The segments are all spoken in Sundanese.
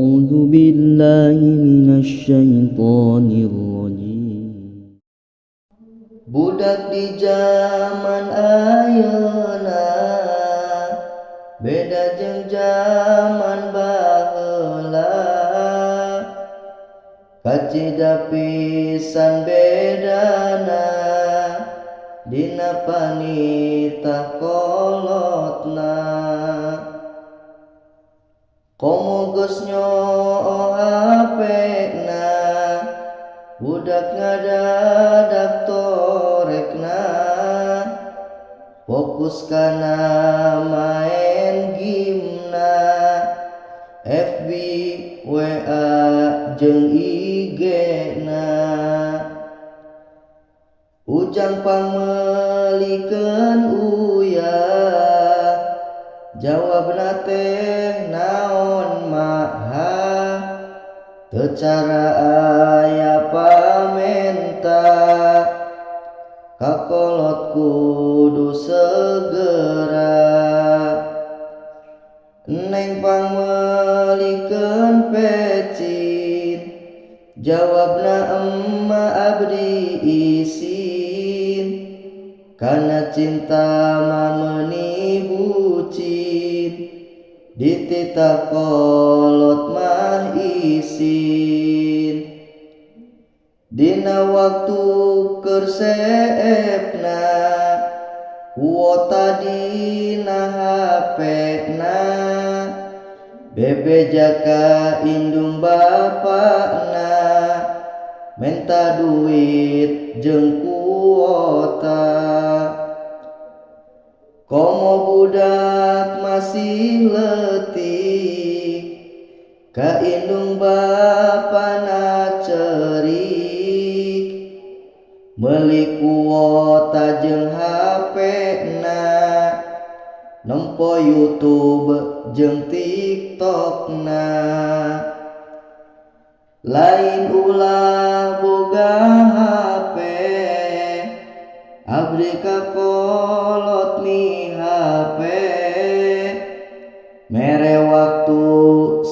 أعوذ بالله من الشيطان الرجيم. Budak di zaman ayeuna beda jeung zaman baheula, kacida pisan bedana dina panitah kolotna. Komo geus nyoo hapena budak ngadadak torekna, fokus kana main gamena, FB, WA, jeung IG-na. Ujang pamelikeun uyah, jawabna teh naon maha, teu cara aya pamenta, kakolot kudu segera. Neng pamelikeun pecin, jawabna emma abdi isin, kana cinta mah meuni bucin, dititah kolot mah isin. Dina waktu keur seepna kuota dina HP-na, bebeja ka indung bapana, menta duit jeung kuota. Komo budak masih leutik, ka indung bapana cerik, meuli kuota jeung HP-na, nempo YouTube jeung TikTok-na. Lain ulah boga HP, abdi kakolot ni HP, mere waktu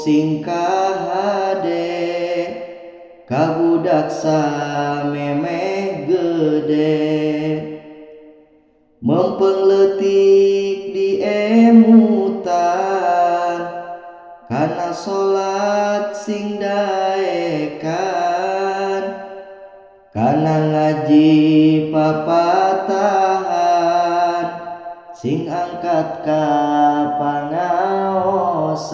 singkah hade, kabudak samemeh gede. Mempeng leutik di emutan, kana solat sing daekan, kana ngaji papatahan, sing angkat ka pangaosan.